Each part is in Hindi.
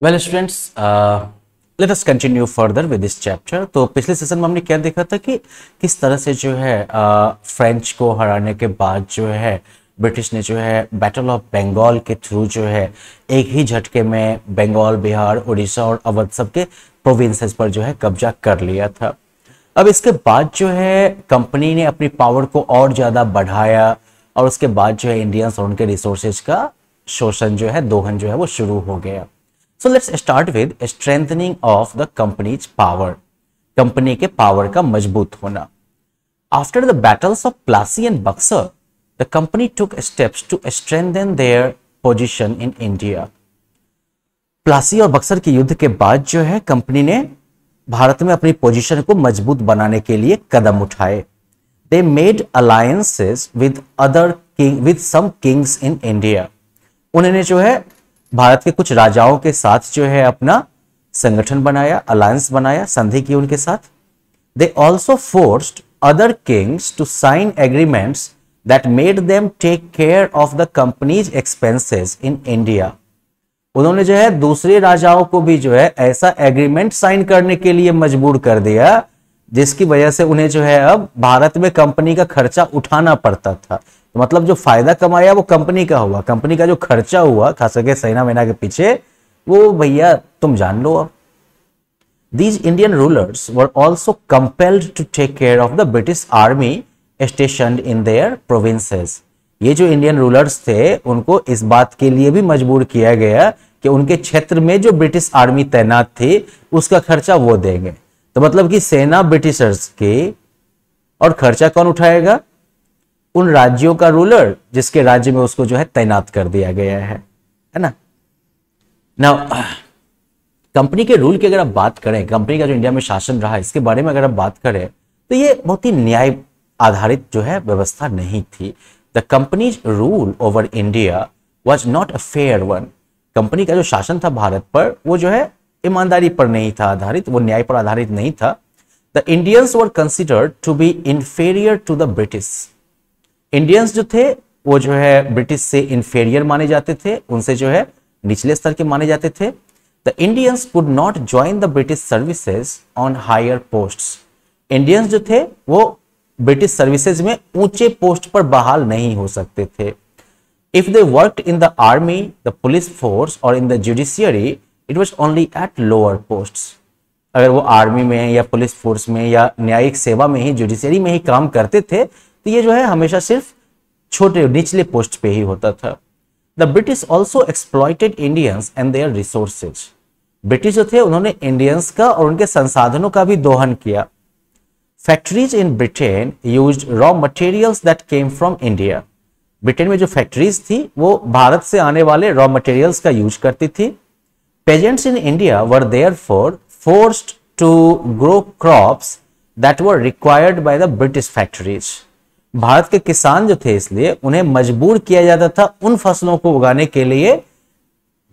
Well students, let us continue further with this chapter. तो पिछले सेशन में हमने क्या देखा था कि किस तरह से जो है फ्रेंच को हराने के बाद जो है ब्रिटिश ने जो है बैटल ऑफ बंगाल के थ्रू जो है एक ही झटके में बंगाल, बिहार, उड़ीसा और अवध सब के प्रोविंसेस पर जो है कब्जा कर लिया था। अब इसके बाद जो है कंपनी ने अपनी पावर को और ज़्यादा बढ़ाया और उसके बाद जो है इंडियंस और उनके रिसोर्सेज का शोषण जो है, दोहन जो है वो शुरू हो गया। So let's start with strengthening of the company's power. Company के पावर का मजबूत होना। After the battles of Plassey and Buxar, the company took steps to strengthen their position in India. Plassey और बक्सर के युद्ध के बाद जो है कंपनी ने भारत में अपनी पोजीशन को मजबूत बनाने के लिए कदम उठाए। They made alliances with some kings in India. उन्होंने जो है भारत के कुछ राजाओं के साथ जो है अपना संगठन बनाया, अलायंस बनाया, संधि की उनके साथ। They also forced other kings to sign agreements that made them take care of the company's expenses in India. उन्होंने जो है दूसरे राजाओं को भी जो है ऐसा एग्रीमेंट साइन करने के लिए मजबूर कर दिया जिसकी वजह से उन्हें जो है अब भारत में कंपनी का खर्चा उठाना पड़ता था। तो मतलब जो फायदा कमाया वो कंपनी का हुआ, कंपनी का जो खर्चा हुआ खास करके सेना वेना के पीछे वो भैया तुम जान लो। अब These Indian rulers were also compelled to take care of the British army stationed in their provinces. ये जो इंडियन रूलर्स थे उनको इस बात के लिए भी मजबूर किया गया कि उनके क्षेत्र में जो ब्रिटिश आर्मी तैनात थी उसका खर्चा वो देंगे। तो मतलब कि सेना ब्रिटिशर्स की, और खर्चा कौन उठाएगा? उन राज्यों का रूलर जिसके राज्य में उसको जो है तैनात कर दिया गया है ना। नाउ कंपनी के रूल की अगर आप बात करें, कंपनी का जो इंडिया में शासन रहा इसके बारे में अगर आप बात करें तो ये बहुत ही न्याय आधारित जो है व्यवस्था नहीं थी। The companies rule over India was not a fair one. Company का जो शासन था भारत पर वो जो है ईमानदारी पर नहीं था आधारित, वो न्याय पर आधारित नहीं था। The Indians were considered to be inferior to the British. Indians जो थे वो जो है ब्रिटिश से इंफीरियर माने जाते थे, उनसे जो है निचले स्तर के माने जाते थे। The Indians could not join the British services on higher posts. Indians जो थे वो ब्रिटिश सर्विसेज में ऊंचे पोस्ट पर बहाल नहीं हो सकते थे। If they worked in the army, the police force और in the judiciary, it was only at lower posts. अगर वो आर्मी में या पुलिस फोर्स में या न्यायिक सेवा में ही, जुडिशियरी में ही काम करते थे तो ये जो है हमेशा सिर्फ छोटे निचले पोस्ट पे ही होता था। The British also exploited Indians and their resources. British जो थे उन्होंने इंडियंस का और उनके संसाधनों का भी दोहन किया। Factories in Britain used raw materials that came from India. Britain में जो फैक्ट्रीज थी वो भारत से आने वाले रॉ मटेरियल्स का यूज करती थी। Peasants in India were therefore forced to grow crops that were required by the British factories. Bharat के किसान जो थे इसलिए उन्हें मजबूर किया जाता था उन फसलों को उगाने के लिए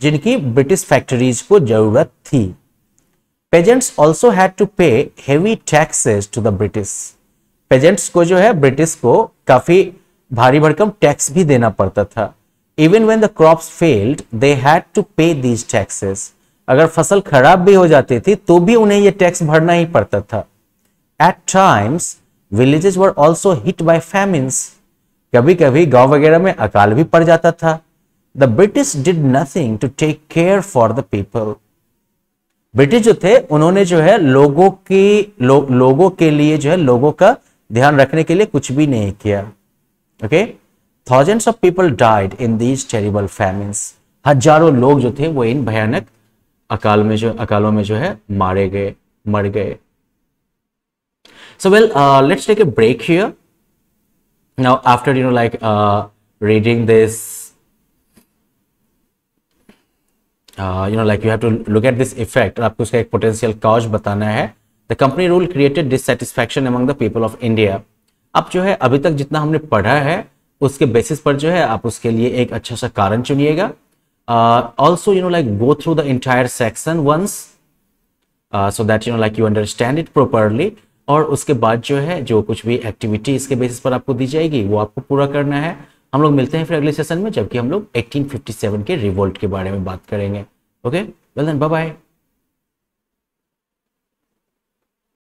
जिनकी ब्रिटिश फैक्ट्रीज को जरूरत थी। Peasants also had to pay heavy taxes to the British. Peasants को जो है ब्रिटिश को काफी भारी भरकम टैक्स भी देना पड़ता था। Even when the crops failed they had to pay these taxes. अगर फसल खराब भी हो जाती थी तो भी उन्हें ये टैक्स भरना ही पड़ता था। At times villages were also hit by famines. कभी कभी गांव वगैरह में अकाल भी पड़ जाता था। The British did nothing to take care for the people. British जो थे उन्होंने जो है लोगों के लिए जो है लोगों का ध्यान रखने के लिए कुछ भी नहीं किया। Okay, thousands of people died in these terrible famines. हजारों लोग जो थे वो इन भयानक अकालों में जो है मर गए। So well, let's take a break here. Now, after reading this, you have to look at this effect. और आपको उसका एक potential cause बताना है। The company rule created dissatisfaction among the people of India. अब जो है अभी तक जितना हमने पढ़ा है उसके बेसिस पर जो है आप उसके लिए एक अच्छा सा कारण चुनिएगा। Also, go through the entire section once, so that you understand it properly. और उसके बाद जो है जो कुछ भी एक्टिविटी इसके बेसिस पर आपको दी जाएगी वो आपको पूरा करना है। हम लोग मिलते हैं फिर अगले सेशन में, जबकि हम लोग 1857 के रिवोल्ट के बारे में बात करेंगे। Okay, well then bye bye.